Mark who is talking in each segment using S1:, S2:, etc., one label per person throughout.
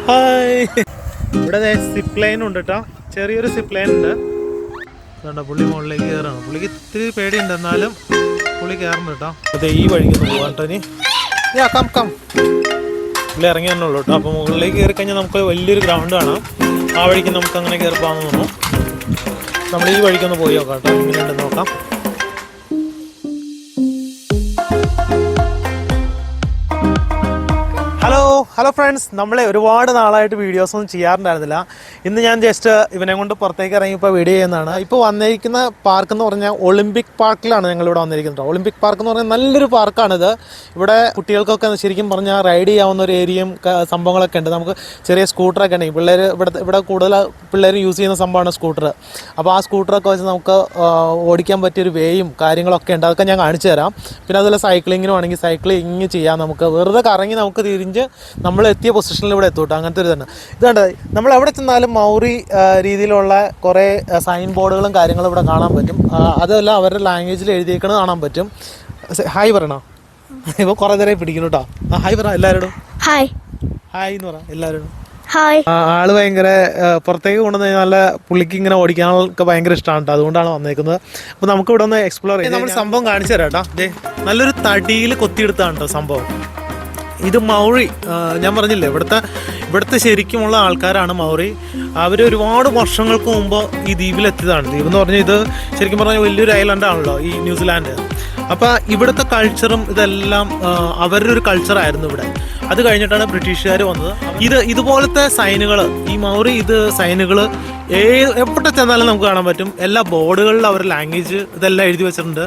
S1: Hi. ഇവിടെ zip line ഉണ്ട് കേട്ടോ, ചെറിയൊരു സിപ്പ് ലൈൻ ഉണ്ട്. അതുകൊണ്ടാ പുള്ളി മുകളിലേക്ക് കയറാണ്. പുള്ളിക്ക് ഇത്തിരി പേടിയുണ്ട്, എന്നാലും പുള്ളി കയറുന്നു കേട്ടോ. അതെ, ഈ വഴിക്കൊന്ന് പോകാൻ കേട്ടോ. ഇനി പുള്ളി ഇറങ്ങി തന്നെ ഉള്ളൂ കേട്ടോ. അപ്പോൾ മുകളിലേക്ക് കയറി കഴിഞ്ഞാൽ നമുക്ക് വലിയൊരു ഗ്രൗണ്ട് കാണാം. ആ വഴിക്ക് നമുക്ക് അങ്ങനെ കയറി പോകാമെന്ന് തോന്നുന്നു. നമ്മൾ ഈ വഴിക്കൊന്ന് പോയി നോക്കാം കേട്ടോ, എങ്ങനെയുണ്ടെന്ന് നോക്കാം. ഹലോ ഫ്രണ്ട്സ്, നമ്മളെ ഒരുപാട് നാളായിട്ട് വീഡിയോസൊന്നും ചെയ്യാറുണ്ടായിരുന്നില്ല. ഇന്ന് ഞാൻ ജസ്റ്റ് ഇവനെ കൊണ്ട് പുറത്തേക്ക് ഇറങ്ങി ഇപ്പോൾ വീഡിയോ ചെയ്യുന്നതാണ്. ഇപ്പോൾ വന്നിരിക്കുന്ന പാർക്ക് എന്ന് പറഞ്ഞാൽ ഒളിമ്പിക് പാർക്കിലാണ് ഞങ്ങളിവിടെ വന്നിരിക്കുന്നത്. ഒളിമ്പിക് പാർക്ക് എന്ന് പറഞ്ഞാൽ നല്ലൊരു പാർക്കാണിത്. ഇവിടെ കുട്ടികൾക്കൊക്കെ ശരിക്കും പറഞ്ഞാൽ റൈഡ് ചെയ്യാവുന്ന ഒരു ഏരിയയും സംഭവങ്ങളൊക്കെ ഉണ്ട്. നമുക്ക് ചെറിയ സ്കൂട്ടറൊക്കെ ഉണ്ട്. പിള്ളേർ ഇവിടെ കൂടുതൽ പിള്ളേർ യൂസ് ചെയ്യുന്ന സംഭവമാണ് സ്കൂട്ടർ. അപ്പോൾ ആ സ്കൂട്ടറൊക്കെ വെച്ച് നമുക്ക് ഓടിക്കാൻ പറ്റിയൊരു വേയും കാര്യങ്ങളൊക്കെ ഉണ്ട്. അതൊക്കെ ഞാൻ കാണിച്ചു തരാം. പിന്നെ അതുപോലെ സൈക്ലിങ്ങിനും ആണെങ്കിൽ സൈക്ലിങ് ചെയ്യാം. നമുക്ക് വെറുതെ കറങ്ങി നമുക്ക് തിരിഞ്ഞ് നമ്മൾ എത്തിയ പൊസിഷനിൽ ഇവിടെ എത്തൂട്ടോ. അങ്ങനത്തെ ഒരു തന്നെ ഇതുണ്ട്. നമ്മൾ എവിടെ ചെന്നാലും മൗറി രീതിയിലുള്ള കുറേ സൈൻ ബോർഡുകളും കാര്യങ്ങളും ഇവിടെ കാണാൻ പറ്റും. അതെല്ലാം അവരുടെ ലാംഗ്വേജിൽ എഴുതിയേക്കണത് കാണാൻ പറ്റും. ഹായ് പറയണോ? ഇപ്പോൾ കുറേ നേരം പിടിക്കുന്നു കേട്ടോ. ഹായ് പറ എല്ലാവരോടും. ഹായ് ഹായ് എന്ന് പറ എല്ലാവരോടും. ഹായ്. ആള് ഭയങ്കര പുറത്തേക്ക് കൊണ്ടുവന്ന് നല്ല പുള്ളിക്ക് ഇങ്ങനെ ഓടിക്കാനൊക്കെ ഭയങ്കര ഇഷ്ടമാണ് കേട്ടോ. അതുകൊണ്ടാണ് വന്നേക്കുന്നത്. അപ്പോൾ നമുക്ക് ഇവിടെ ഒന്ന് എക്സ്പ്ലോർ ചെയ്യാം. നമ്മൾ സംഭവം കാണിച്ചു തരാം കേട്ടോ. നല്ലൊരു തടിയിൽ കൊത്തിയെടുത്താണ് കേട്ടോ സംഭവം. ഇത് മൗറി, ഞാൻ പറഞ്ഞില്ലേ ഇവിടുത്തെ ശരിക്കുമുള്ള ആൾക്കാരാണ് മൗറി. അവർ ഒരുപാട് വർഷങ്ങൾക്ക് മുമ്പ് ഈ ദ്വീപിലെത്തിയതാണ്. ദ്വീപ് എന്ന് പറഞ്ഞാൽ ഇത് ശരിക്കും പറഞ്ഞാൽ വലിയൊരു ഐലൻഡാണല്ലോ ഈ ന്യൂസിലാൻഡ്. അപ്പോൾ ഇവിടുത്തെ കൾച്ചറും ഇതെല്ലാം അവരുടെ ഒരു കൾച്ചറായിരുന്നു ഇവിടെ. അത് കഴിഞ്ഞിട്ടാണ് ബ്രിട്ടീഷുകാർ വന്നത്. ഇതുപോലത്തെ സൈനുകൾ, ഈ മൗറി സൈനുകൾ എവിടെ ചെന്നാലും നമുക്ക് കാണാൻ പറ്റും. എല്ലാ ബോർഡുകളിലും അവരുടെ ലാംഗ്വേജ് ഇതെല്ലാം എഴുതി വെച്ചിട്ടുണ്ട്.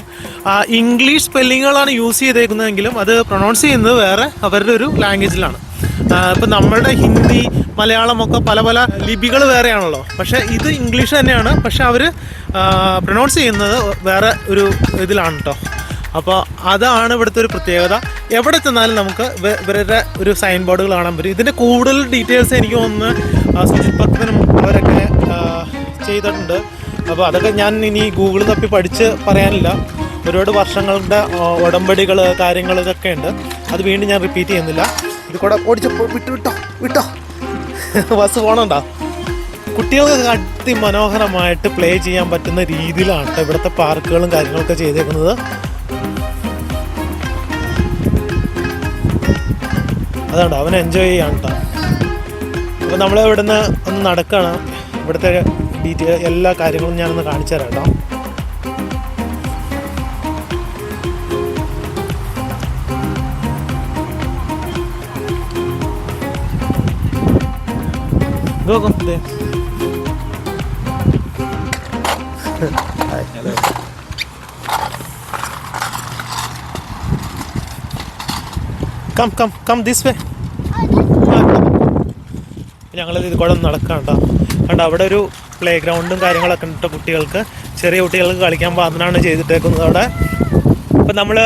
S1: ഇംഗ്ലീഷ് സ്പെല്ലിങ്ങുകളാണ് യൂസ് ചെയ്തേക്കുന്നതെങ്കിലും അത് പ്രൊനൗൺസ് ചെയ്യുന്നത് വേറെ അവരുടെ ഒരു ലാംഗ്വേജിലാണ്. ഇപ്പം നമ്മളുടെ ഹിന്ദി, മലയാളമൊക്കെ പല പല ലിപികൾ വേറെയാണല്ലോ. പക്ഷേ ഇത് ഇംഗ്ലീഷ് തന്നെയാണ്, പക്ഷെ അവർ പ്രൊനൗൺസ് ചെയ്യുന്നത് വേറെ ഒരു ഇതിലാണ് കേട്ടോ. അപ്പോൾ അതാണ് ഇവിടുത്തെ ഒരു പ്രത്യേകത. എവിടെ ചെന്നാലും നമുക്ക് ഇവരുടെ ഒരു സൈൻ ബോർഡുകൾ കാണാൻ പറ്റും. ഇതിൻ്റെ കൂടുതൽ ഡീറ്റെയിൽസ് എനിക്ക് തോന്നുന്നു സുജിത് ഭക്തനും അവരൊക്കെ ചെയ്തിട്ടുണ്ട്. അപ്പോൾ അതൊക്കെ ഞാൻ ഇനി ഗൂഗിളിൽ തപ്പി പഠിച്ച് പറയാനില്ല. ഒരുപാട് വർഷങ്ങളുടെ ഉടമ്പടികൾ കാര്യങ്ങൾ ഇതൊക്കെ ഉണ്ട്. അത് വീണ്ടും ഞാൻ റിപ്പീറ്റ് ചെയ്യുന്നില്ല. ഇത് കൂടെ ഓടിച്ചപ്പോൾ വിട്ടോ ബസ് പോകണുണ്ടോ? കുട്ടികൾക്ക് അതിമനോഹരമായിട്ട് പ്ലേ ചെയ്യാൻ പറ്റുന്ന രീതിയിലാണ് ഇവിടുത്തെ പാർക്കുകളും കാര്യങ്ങളൊക്കെ ചെയ്തേക്കുന്നത്. അതുകൊണ്ട് അവൻ എൻജോയ് ചെയ്യാൻ കേട്ടോ. അപ്പോൾ നമ്മൾ ഇവിടുന്ന് ഒന്ന് നടക്കണം. ഇവിടുത്തെ എല്ലാ കാര്യങ്ങളും ഞാനൊന്ന് കാണിച്ചു തരാം കേട്ടോ. Come this way. ഞങ്ങൾ ഇത് കൂടെ നടക്കാം കേട്ടോ. കണ്ടോ, അവിടെ ഒരു പ്ലേ ഗ്രൗണ്ടും കാര്യങ്ങളൊക്കെ ഉണ്ട് കുട്ടികൾക്ക്, ചെറിയ കുട്ടികൾക്ക് കളിക്കാൻ പാകത്തിനാണ് ചെയ്തിട്ടേക്കുന്നത് അവിടെ. അപ്പം നമ്മൾ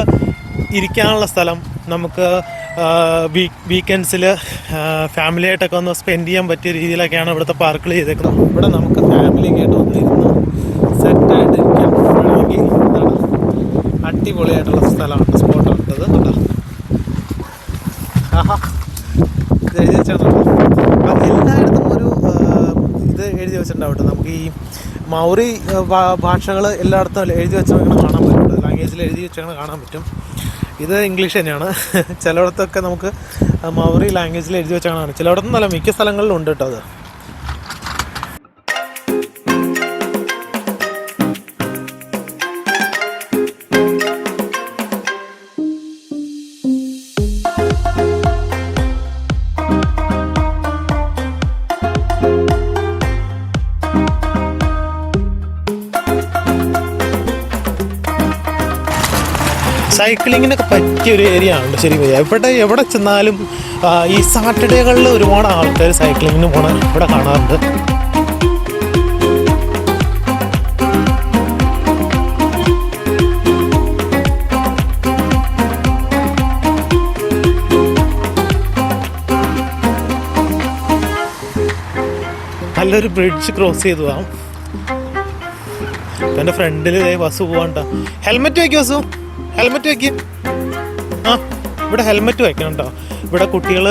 S1: ഇരിക്കാനുള്ള സ്ഥലം നമുക്ക് വീക്കെൻഡ്സിൽ ഫാമിലിയായിട്ടൊക്കെ ഒന്ന് സ്പെൻഡ് ചെയ്യാൻ പറ്റിയ രീതിയിലൊക്കെയാണ് ഇവിടുത്തെ പാർക്കുകൾ ചെയ്തേക്കുന്നത്. ഇവിടെ നമുക്ക് ഫാമിലിയൊക്കെയായിട്ട് വന്നിരുന്ന് സെറ്റായിട്ട് ഇരിക്കാം. വേണമെങ്കിൽ അടിപൊളിയായിട്ടുള്ള സ്ഥലമാണ്, സ്പോട്ടാണ് ഇത് കേട്ടോ. ഇത് എഴുതി വെച്ചാൽ എല്ലായിടത്തും ഒരു ഇത് എഴുതി വെച്ചിട്ടുണ്ടാവട്ടെ. നമുക്ക് ഈ മൗറി ഭാഷകൾ എല്ലായിടത്തും എഴുതി വെച്ചങ്ങനെ കാണാൻ പറ്റും. ലാംഗ്വേജിൽ എഴുതി വെച്ചങ്ങനെ കാണാൻ പറ്റും. ഇത് ഇംഗ്ലീഷ് തന്നെയാണ്. ചിലയിടത്തൊക്കെ നമുക്ക് മൗറി ലാംഗ്വേജിൽ എഴുതി വെച്ചാൽ കാണാൻ, ചിലയിടത്തും നല്ല മിക്ക സ്ഥലങ്ങളിലും ഉണ്ട് കേട്ടോ അത്. സൈക്ലിങ്ങിനൊക്കെ പറ്റിയൊരു ഏരിയ ആണ് ശരി. എവിടെ ചെന്നാലും ഈ സാറ്റർഡേകളിൽ ഒരുപാട് ആൾക്കാർ സൈക്ലിങ്ങിന് പോണ ഇവിടെ കാണാറുണ്ട്. നല്ലൊരു ബ്രിഡ്ജ് ക്രോസ് ചെയ്തു പോകാം. എൻ്റെ ഫ്രണ്ടിൽ ബസ് പോവാണ്ട. ഹെൽമെറ്റ് വയ്ക്കും ബസ്സു, ഹെൽമെറ്റ് വയ്ക്കും. ഇവിടെ ഹെൽമെറ്റ് വയ്ക്കണം കേട്ടോ. ഇവിടെ കുട്ടികൾ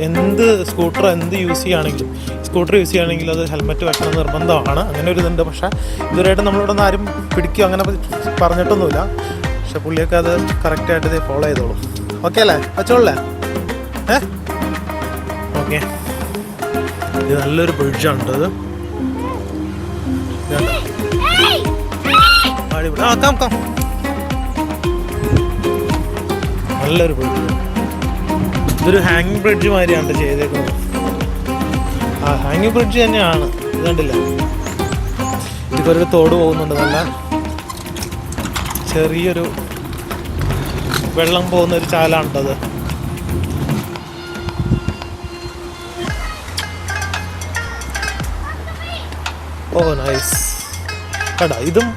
S1: എന്ത് സ്കൂട്ടർ എന്ത് യൂസ് ചെയ്യുകയാണെങ്കിൽ അത് ഹെൽമെറ്റ് വെക്കണം നിർബന്ധമാണ്. അങ്ങനെ ഒരു ഇതുണ്ട്. പക്ഷേ ഇതുവരെയായിട്ട് നമ്മളിവിടെ നിന്ന് ആരും പിടിക്കുക അങ്ങനെ പറഞ്ഞിട്ടൊന്നുമില്ല. പക്ഷെ പുള്ളിയൊക്കെ അത് കറക്റ്റായിട്ട് ഇത് ഫോളോ ചെയ്തോളും. ഓക്കെ അല്ലേ? വെച്ചോളേ? ഓക്കെ. ഇത് നല്ലൊരു ബ്രിഡ്ജാണ് ഇത്. അടിപൊളി. കം നല്ലൊരു ബ്രിഡ്ജ്. ഇതൊരു ഹാങ്ങിങ് ബ്രിഡ്ജ് മാതിരിയാണ് ചെയ്തേക്കുന്നത്. ഹാങ്ങിങ് ബ്രിഡ്ജ് തന്നെയാണ്. ഇത് കണ്ടില്ല, ഇതൊരു തോട് പോകുന്നുണ്ട്. നല്ല ചെറിയൊരു വെള്ളം പോകുന്നൊരു ചാലാണത്. ഓ നൈസ്. കേട്ടോ, ഇതും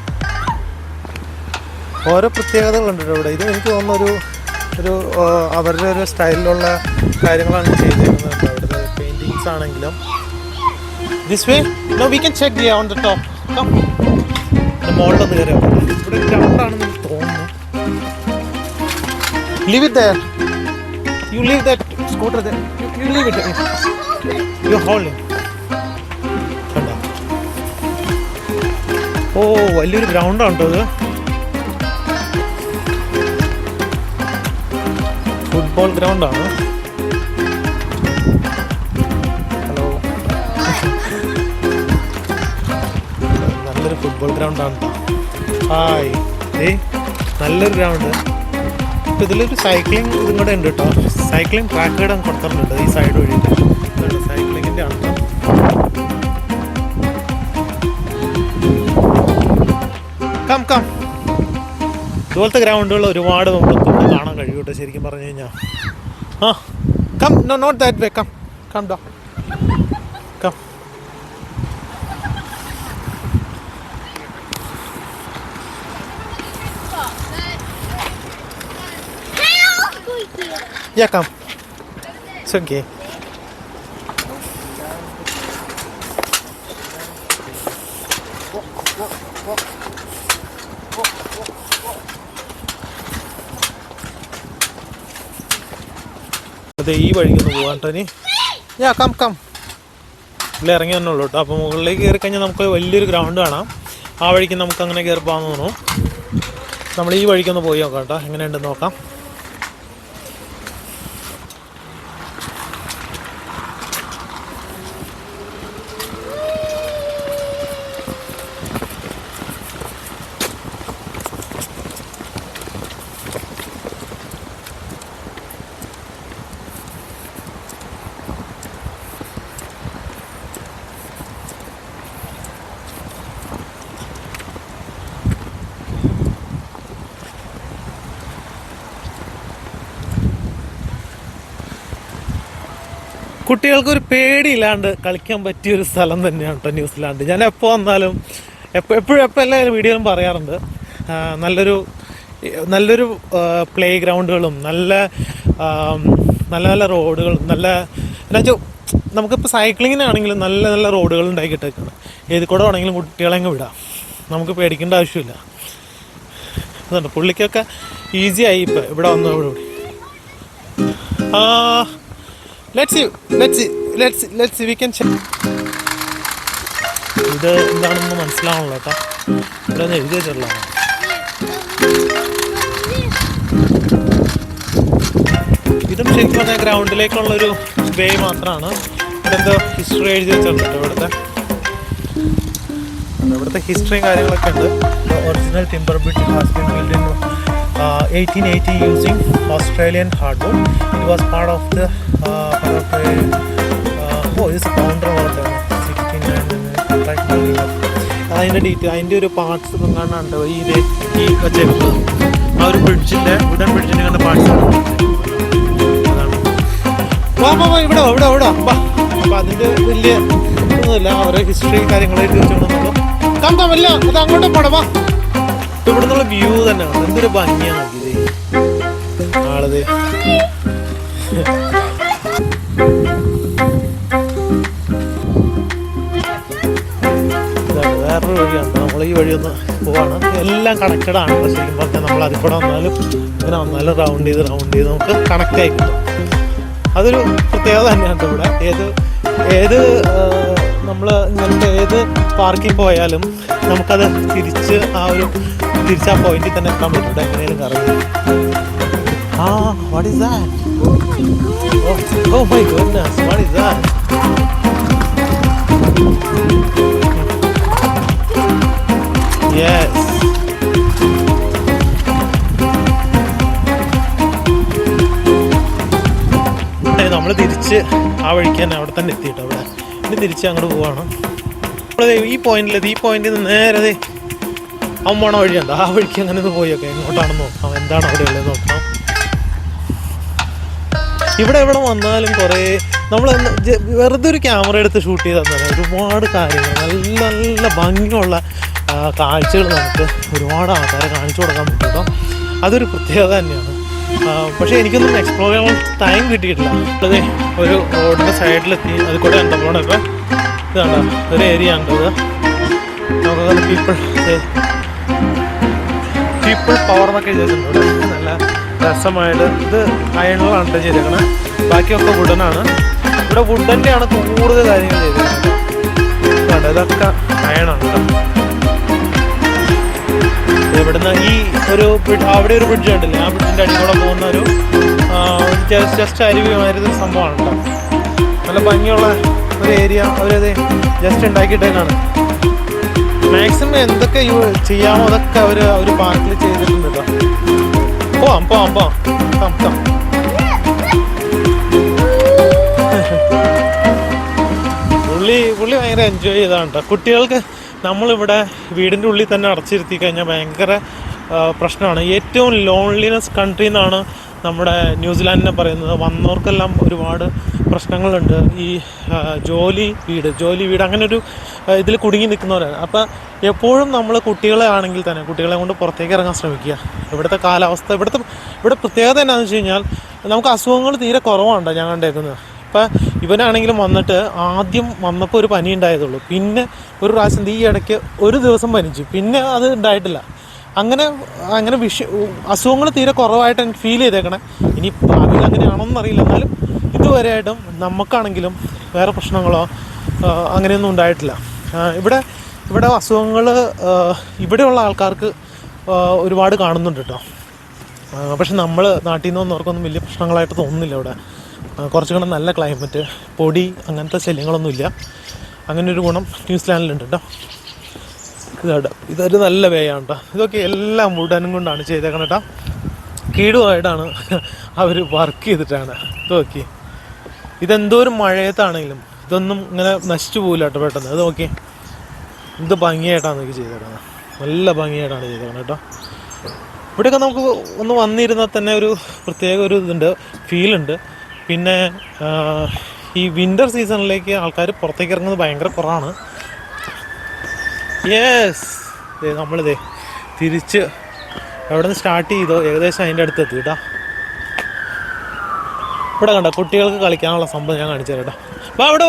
S1: ഓരോ പ്രത്യേകതകളുണ്ട് ഇവിടെ. ഇതും എനിക്ക് തോന്നുന്നൊരു അവരുടെ ഒരു സ്റ്റൈലിലുള്ള കാര്യങ്ങളാണ് ചെയ്തേക്കുന്നത്. അവിടുത്തെ പെയിൻറ്റിങ്സ് ആണെങ്കിലും. This way no we can check on the top. മോളിലൊന്ന് കയറിയോ? ഇവിടെ ഗ്രൗണ്ടാണെന്ന് എനിക്ക് തോന്നുന്നു. Leave it there. You leave that scooter there. You leave it there. You're holding. കണ്ടോ? ഓ വലിയൊരു ഗ്രൗണ്ടാണ് കേട്ടോ ഇത്. ഫുട്ബോൾ ഗ്രൗണ്ടാണ്. ഹലോ. നല്ലൊരു ഫുട്ബോൾ ഗ്രൗണ്ടാണ് കേട്ടോ. ഹായ്. നല്ലൊരു ഗ്രൗണ്ട്. അപ്പോൾ ഇതിലൊരു സൈക്ലിംഗ് ഇതും കൂടെ ഉണ്ട് കേട്ടോ. സൈക്ലിംഗ് ട്രാക്ക് കൂടെ കൊടുത്തിട്ടുണ്ട് ഈ സൈഡ് വഴിയിട്ട്. സൈക്ലിങ്ങിൻ്റെ ആണ്. കം ഇതുപോലത്തെ ഗ്രൗണ്ടുകൾ ഒരുപാട് നമുക്ക് കാണാൻ കഴിയും കേട്ടോ ശരിക്കും പറഞ്ഞു കഴിഞ്ഞാൽ. Come not that way. Come ഡോ come. Yeah, come. It's okay. അതെ, ഈ വഴിക്കൊന്ന് പോകാൻ ടോനി. കം ഇവിടെ ഇറങ്ങി വന്നുള്ളൂ കേട്ടോ. അപ്പോൾ മുകളിലേക്ക് കയറി കഴിഞ്ഞാൽ നമുക്ക് വലിയൊരു ഗ്രൗണ്ട് കാണാം. ആ വഴിക്ക് നമുക്ക് അങ്ങനെ കയറി പോകാമെന്ന് തോന്നുന്നു. നമ്മൾ ഈ വഴിക്കൊന്ന് പോയി നോക്കാം കേട്ടോ, എങ്ങനെയുണ്ടെന്ന് നോക്കാം. കുട്ടികൾക്കൊരു പേടിയില്ലാണ്ട് കളിക്കാൻ പറ്റിയൊരു സ്ഥലം തന്നെയാണ് കേട്ടോ ന്യൂസിലാൻഡ്. ഞാൻ എപ്പോൾ വന്നാലും എപ്പോഴും എല്ലാവരും വീഡിയോയിലും പറയാറുണ്ട്, നല്ലൊരു പ്ലേ ഗ്രൗണ്ടുകളും നല്ല റോഡുകളും എന്നുവെച്ചാൽ നമുക്കിപ്പോൾ സൈക്ലിങ്ങിനാണെങ്കിലും നല്ല റോഡുകൾ ഉണ്ടാക്കിയിട്ടേക്കാണ്. ഏത് കൂടെ വേണമെങ്കിലും കുട്ടികളെ അങ്ങ് വിടാം, നമുക്ക് പേടിക്കേണ്ട ആവശ്യമില്ല. അതുകൊണ്ട് പുള്ളിക്കൊക്കെ ഈസിയായി ഇപ്പോൾ ഇവിടെ വന്നതോടുകൂടി. Let's see, we can check. ഇത് എന്താണെന്ന് മനസ്സിലാവണല്ലോ കേട്ടോ. ഇവിടെ ഒന്ന് എഴുതി വെച്ചിട്ടുള്ളതാണ്. ഇതും ശരിക്കും പറഞ്ഞാൽ ഗ്രൗണ്ടിലേക്കുള്ളൊരു വേ മാത്രമാണ്. ഇവിടെ എന്തോ ഹിസ്റ്ററി എഴുതി വെച്ചിട്ടുണ്ട് കേട്ടോ. ഇവിടുത്തെ ഹിസ്റ്ററിയും കാര്യങ്ങളൊക്കെ ഉണ്ട്. Original timber bridge has been build in 1880 using Australian hardwood. It was part of the this founder of 1699. അതിൻ്റെ അതിൻ്റെ ഒരു പാർട്സ് കാണാനുണ്ട് ഈ വെച്ചേക്കുന്നത്. ആ ഒരു ബ്രിഡ്ജിൻ്റെ വുഡൻ ബ്രിഡ്ജിൻ്റെ കണ്ട പാർട്സ് ആണ്. അതാണ് ഇവിടെ അപ്പോൾ അതിൻ്റെ വലിയ ഒന്നുമില്ല, അവരെ ഹിസ്റ്ററി കാര്യങ്ങളായിട്ട് വെച്ചോണ്ടുള്ളൂ. കമ്പല്ല അത് അങ്ങോട്ട് പോടാ. ഇവിടെ നിന്നുള്ള വ്യൂ തന്നെയാണ്, എന്തൊരു ഭംഗിയാണ് നോക്കിയത് ആളത്. വേറൊരു വഴിയാണ്, നമ്മൾ ഈ വഴിയൊന്ന് പോവാണ്. എല്ലാം കണക്റ്റഡ് ആണ് ശരിക്കും പറഞ്ഞാൽ. നമ്മൾ അതിൽ കൂടെ വന്നാലും ഇങ്ങനെ വന്നാലും റൗണ്ട് ചെയ്ത് നമുക്ക് കണക്റ്റ് ആയി കിട്ടും. അതൊരു പ്രത്യേകത തന്നെയാണ് ഇവിടെ. ഏത് നമ്മൾ ഇങ്ങനത്തെ ഏത് പാർക്കിൽ പോയാലും നമുക്കത് തിരിച്ച് ആ പോയിന്റിൽ തന്നെ എത്താൻ പറ്റും. എങ്ങനെയും കറങ്ങി. What is that? Oh my goodness, what is that? Yes. നമ്മൾ തിരിച്ച് ആ വഴിക്ക് തന്നെ അവിടെ തന്നെ എത്തിയിട്ട് അവിടെ ഇനി തിരിച്ച് അങ്ങോട്ട് പോവാണ്. നമ്മളത് ഈ പോയിന്റിൽ നിന്ന് നേരെ അവൻ പോണ വഴിയുണ്ട്. ആ വഴിക്ക് അങ്ങനെ ഒന്ന് പോയൊക്കെ എങ്ങോട്ടാണെന്ന് നോക്കാം, എന്താണ് അവിടെ ഉള്ളത് നോക്കാം. ഇവിടെ വന്നാലും കുറേ നമ്മൾ വെറുതെ ഒരു ക്യാമറ എടുത്ത് ഷൂട്ട് ചെയ്ത് തന്നെ ഒരുപാട് കാര്യങ്ങൾ, നല്ല നല്ല ഭംഗിയുള്ള കാഴ്ചകൾ നമുക്ക് ഒരുപാട് ആൾക്കാരെ കാണിച്ചു കൊടുക്കാൻ പറ്റും കേട്ടോ. അതൊരു പ്രത്യേകത തന്നെയാണ്. പക്ഷേ എനിക്കൊന്നും എക്സ്പ്ലോർ ചെയ്യാൻ ടൈം കിട്ടിയിട്ടില്ല. അതെ, ഒരു റോഡിൻ്റെ സൈഡിലെത്തി. അത് കൂടെ എന്താ പോകണൊക്കെ ഇതാണ്ടോ ഒരു ഏരിയ ഉണ്ടോ ഇത്. നമുക്കത് പീപ്പിൾ പവർ എന്നൊക്കെ ചെയ്തിട്ടുണ്ട്. നല്ല രസമായിട്ട് ഇത് അയണിലാണ് ചെയ്തേക്കണത്. ബാക്കിയൊക്കെ വുഡനാണ്. ഇവിടെ വുഡൻ്റെയാണ് കൂടുതൽ കാര്യങ്ങൾ ചെയ്തേക്കുന്നത്. ഇതൊക്കെ അയണാണ് കേട്ടോ. ഇവിടുന്ന് ഈ അവിടെ ഒരു ബ്രിഡ്ജ് ഉണ്ടല്ലേ, ആ ബ്രിഡ്ജിൻ്റെ അടിയിൽ കൂടെ പോകുന്ന ഒരു ജസ്റ്റ് അരുവിമായിരുന്ന സംഭവമാണ് കേട്ടോ. നല്ല ഭംഗിയുള്ള ഒരു ഏരിയ അവരത് ജസ്റ്റ് ഉണ്ടാക്കിയിട്ടേക്കാണ്. മാക്സിമം എന്തൊക്കെ ചെയ്യാമോ അതൊക്കെ അവർ ഒരു പാർക്കിൽ ചെയ്തിട്ടുണ്ട് കേട്ടോ. പോവാം പുള്ളി ഭയങ്കര എൻജോയ് ചെയ്താണ് കേട്ടോ. കുട്ടികൾക്ക് നമ്മളിവിടെ വീടിൻ്റെ ഉള്ളിൽ തന്നെ അടച്ചിരുത്തി കഴിഞ്ഞാൽ ഭയങ്കര പ്രശ്നമാണ്. ഏറ്റവും ലോൺലിനെസ് കൺട്രി എന്നാണ് നമ്മുടെ ന്യൂസിലാൻഡിനെ പറയുന്നത്. വന്നവർക്കെല്ലാം ഒരുപാട് പ്രശ്നങ്ങളുണ്ട്. ഈ ജോലി വീട് അങ്ങനെ ഒരു ഇതിൽ കുടുങ്ങി നിൽക്കുന്നവരാണ്. അപ്പോൾ എപ്പോഴും നമ്മൾ കുട്ടികളെ ആണെങ്കിൽ തന്നെ കുട്ടികളെ കൊണ്ട് പുറത്തേക്ക് ഇറങ്ങാൻ ശ്രമിക്കുക. ഇവിടുത്തെ കാലാവസ്ഥ ഇവിടെ പ്രത്യേകത എന്താണെന്ന് വെച്ച് കഴിഞ്ഞാൽ നമുക്ക് അസുഖങ്ങൾ തീരെ കുറവാണ് ഞാൻ കണ്ടേക്കുന്നത്. ഇപ്പം ഇവനാണെങ്കിലും വന്നിട്ട് ആദ്യം വന്നപ്പോൾ ഒരു പനി ഉണ്ടായതുള്ളൂ. പിന്നെ ഒരു പ്രാവശ്യം ഈ ഇടയ്ക്ക് ഒരു ദിവസം പനിച്ചു, പിന്നെ അത് ഉണ്ടായിട്ടില്ല. അങ്ങനെ അസുഖങ്ങൾ തീരെ കുറവായിട്ട് എനിക്ക് ഫീൽ ചെയ്തേക്കണേ. ഇനി ഭാവിയിൽ അങ്ങനെയാണോന്ന് അറിയില്ല. എന്നാലും ഇതുവരെയായിട്ടും നമുക്കാണെങ്കിലും വേറെ പ്രശ്നങ്ങളോ അങ്ങനെയൊന്നും ഉണ്ടായിട്ടില്ല. ഇവിടെ അസുഖങ്ങൾ ഇവിടെയുള്ള ആൾക്കാർക്ക് ഒരുപാട് കാണുന്നുണ്ട് കേട്ടോ. പക്ഷെ നമ്മൾ നാട്ടിൽ നിന്ന് വന്നവർക്കൊന്നും വലിയ പ്രശ്നങ്ങളായിട്ട് തോന്നുന്നില്ല. ഇവിടെ കുറച്ചുകൂടെ നല്ല ക്ലൈമറ്റ്, പൊടി അങ്ങനത്തെ ശല്യങ്ങളൊന്നുമില്ല. അങ്ങനെ ഒരു ഗുണം ന്യൂസിലാൻഡിലുണ്ട് കേട്ടോ. ഇതൊരു നല്ല വേയാണ് കേട്ടോ. ഇതൊക്കെ എല്ലാം വുഡനും കൊണ്ടാണ് ചെയ്തേക്കണം കേട്ടോ. കീടുമായിട്ടാണ് അവർ വർക്ക് ചെയ്തിട്ടാണ്. ഇത് നോക്കി, ഇതെന്തോ ഒരു മഴയത്താണെങ്കിലും ഇതൊന്നും ഇങ്ങനെ നശിച്ചു പോകില്ല കേട്ടോ പെട്ടെന്ന്. അത് നോക്കി, ഇത് ഭംഗിയായിട്ടാണ് എനിക്ക് ചെയ്തേക്കുന്നത്. നല്ല ഭംഗിയായിട്ടാണ് ചെയ്തേക്കുന്നത് കേട്ടോ. ഇവിടെയൊക്കെ നമുക്ക് ഒന്ന് വന്നിരുന്നാൽ തന്നെ ഒരു പ്രത്യേക ഒരു ഇതുണ്ട്, ഫീലുണ്ട്. പിന്നെ ഈ വിൻ്റർ സീസണിലേക്ക് ആൾക്കാർ പുറത്തേക്ക് ഇറങ്ങുന്നത് ഭയങ്കര കുറവാണ്. നമ്മളിതേ തിരിച്ച് എവിടെ നിന്ന് സ്റ്റാർട്ട് ചെയ്തോ ഏകദേശം അതിൻ്റെ അടുത്ത് എത്തി കേട്ടോ. ഇവിടെ കണ്ടോ കുട്ടികൾക്ക് കളിക്കാനുള്ള സംഭവം ഞാൻ കാണിച്ചു തരാം കേട്ടോ. അവിടെ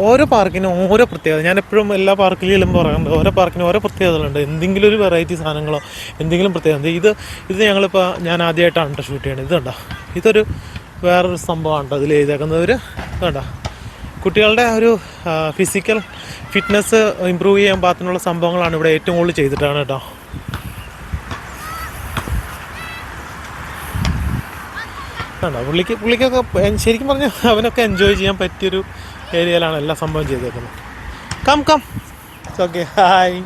S1: ഓരോ പാർക്കിനും ഓരോ പ്രത്യേകത. ഞാൻ എപ്പോഴും എല്ലാ പാർക്കിലും പറയാറുണ്ട്, ഓരോ പാർക്കിനും ഓരോ പ്രത്യേകതകളുണ്ട്. എന്തെങ്കിലും ഒരു വെറൈറ്റി സാധനങ്ങളോ എന്തെങ്കിലും പ്രത്യേകത. ഇത് ഞാൻ ആദ്യമായിട്ടാണ് കേട്ടോ ഷൂട്ട് ചെയ്യണത്. ഇത് കണ്ടോ, ഇതൊരു വേറൊരു സംഭവമാണ് കേട്ടോ ഇതിൽ ചെയ്തേക്കുന്നവർ. കണ്ടോ, കുട്ടികളുടെ ഒരു ഫിസിക്കൽ ഫിറ്റ്നസ് ഇമ്പ്രൂവ് ചെയ്യാൻ പാകത്തിനുള്ള സംഭവങ്ങളാണ് ഇവിടെ ഏറ്റവും കൂടുതൽ ചെയ്തിട്ടാണ് കേട്ടോ. കണ്ടോ, പുള്ളിക്കൊക്കെ ശരിക്കും പറഞ്ഞാൽ അവനൊക്കെ എൻജോയ് ചെയ്യാൻ പറ്റിയൊരു ഏരിയയിലാണ് എല്ലാ സംഭവം ചെയ്തേക്കുന്നത്. Come okay, hi.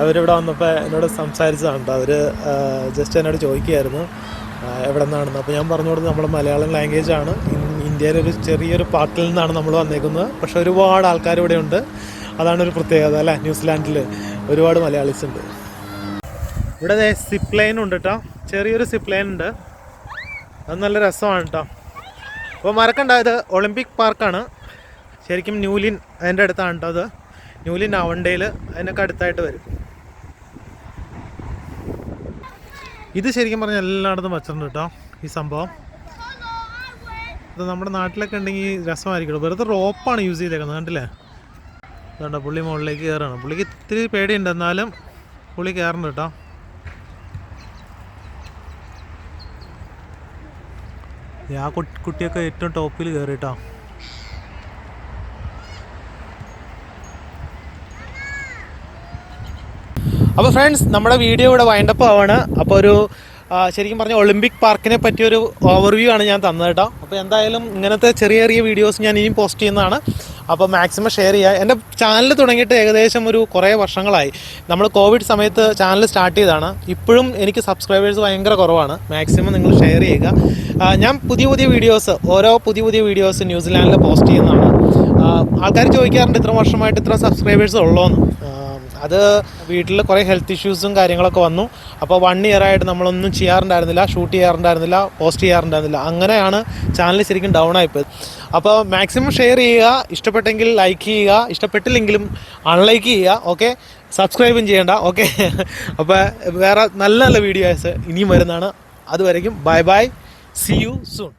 S1: അവരിവിടെ വന്നപ്പോൾ എന്നോട് സംസാരിച്ചതാണ് കേട്ടോ. അവർ ജസ്റ്റ് എന്നോട് ചോദിക്കുകയായിരുന്നു എവിടെ നിന്നാണെന്ന്. അപ്പോൾ ഞാൻ പറഞ്ഞു കൊടുത്തത് നമ്മൾ മലയാളം ലാംഗ്വേജാണ്. ഇന്ത്യയിലെ ഒരു ചെറിയൊരു പാർട്ടിൽ നിന്നാണ് നമ്മൾ വന്നേക്കുന്നത്. പക്ഷെ ഒരുപാട് ആൾക്കാർ ഇവിടെ ഉണ്ട്. അതാണ് ഒരു പ്രത്യേകത അല്ലേ. ന്യൂസിലാൻഡിൽ ഒരുപാട് മലയാളീസ് ഉണ്ട്. ഇവിടെ സിപ്പ് ലൈൻ ഉണ്ട് കേട്ടോ, ചെറിയൊരു സിപ്പ് ലൈൻ ഉണ്ട്. അത് നല്ല രസമാണ് കേട്ടോ. അപ്പോൾ മറക്കണ്ട, ഇത് ഒളിമ്പിക് പാർക്കാണ്. ശരിക്കും ന്യൂലിൻ അതിൻ്റെ അടുത്താണ് കേട്ടോ. അത് ന്യൂലിൻ അവണ്ടയിൽ അതിനൊക്കെ അടുത്തായിട്ട് വരും. ഇത് ശരിക്കും പറഞ്ഞാൽ എല്ലായിടത്തും വച്ചിട്ടുണ്ട് കേട്ടോ ഈ സംഭവം. ഇത് നമ്മുടെ നാട്ടിലൊക്കെ ഉണ്ടെങ്കിൽ രസമായിരിക്കും. വെറുതെ റോപ്പാണ് യൂസ് ചെയ്തേക്കുന്നത്, കണ്ടില്ലേ? അതുകൊണ്ടോ പുള്ളി മുകളിലേക്ക് കയറാണ്. പുള്ളിക്ക് ഇത്തിരി പേടിയുണ്ട്, എന്നാലും പുള്ളി കയറുന്നുണ്ട് കേട്ടോ. ആ കുട്ടിയൊക്കെ ഏറ്റവും ടോപ്പിൽ കയറിയിട്ടോ. അപ്പോൾ ഫ്രണ്ട്സ്, നമ്മുടെ വീഡിയോ ഇവിടെ വൈൻഡപ്പ് ആവാണ്. അപ്പോൾ ഒരു ശരിക്കും പറഞ്ഞാൽ ഒളിമ്പിക് പാർക്കിനെ പറ്റിയൊരു ഓവർവ്യൂ ആണ് ഞാൻ തന്നത് കേട്ടോ. അപ്പോൾ എന്തായാലും ഇങ്ങനത്തെ ചെറിയ ചെറിയ വീഡിയോസ് ഞാൻ ഇനിയും പോസ്റ്റ് ചെയ്യുന്നതാണ്. അപ്പോൾ മാക്സിമം ഷെയർ ചെയ്യുക. എൻ്റെ ചാനൽ തുടങ്ങിയിട്ട് ഏകദേശം ഒരു കുറേ വർഷങ്ങളായി. നമ്മൾ കോവിഡ് സമയത്ത് ചാനൽ സ്റ്റാർട്ട് ചെയ്തതാണ്. ഇപ്പോഴും എനിക്ക് സബ്സ്ക്രൈബേഴ്സ് ഭയങ്കര കുറവാണ്. മാക്സിമം നിങ്ങൾ ഷെയർ ചെയ്യുക. ഞാൻ പുതിയ വീഡിയോസ്, ഓരോ പുതിയ വീഡിയോസ് ന്യൂസിലാൻഡിൽ പോസ്റ്റ് ചെയ്യുന്നതാണ്. ആൾക്കാർ ചോദിക്കാറുണ്ട് ഇത്ര വർഷമായിട്ട് ഇത്ര സബ്സ്ക്രൈബേഴ്സ് ഉള്ളോന്ന്. അത് വീട്ടിൽ കുറേ ഹെൽത്ത് ഇഷ്യൂസും കാര്യങ്ങളൊക്കെ വന്നു. അപ്പോൾ 1 ഇയർ ആയിട്ട് നമ്മളൊന്നും ചെയ്യാറുണ്ടായിരുന്നില്ല, ഷൂട്ട് ചെയ്യാറുണ്ടായിരുന്നില്ല, പോസ്റ്റ് ചെയ്യാറുണ്ടായിരുന്നില്ല. അങ്ങനെയാണ് ചാനൽ ശരിക്കും ഡൗൺ ആയിപ്പോയത്. അപ്പോൾ മാക്സിമം ഷെയർ ചെയ്യുക, ഇഷ്ടപ്പെട്ടെങ്കിൽ ലൈക്ക് ചെയ്യുക, ഇഷ്ടപ്പെട്ടില്ലെങ്കിലും അൺലൈക്ക് ചെയ്യുക. ഓക്കെ, സബ്സ്ക്രൈബും ചെയ്യേണ്ട. ഓക്കെ, അപ്പോൾ വേറെ നല്ല വീഡിയോസ് ഇനിയും വരുന്നതാണ്. അതുവരേക്കും bye bye, see you soon.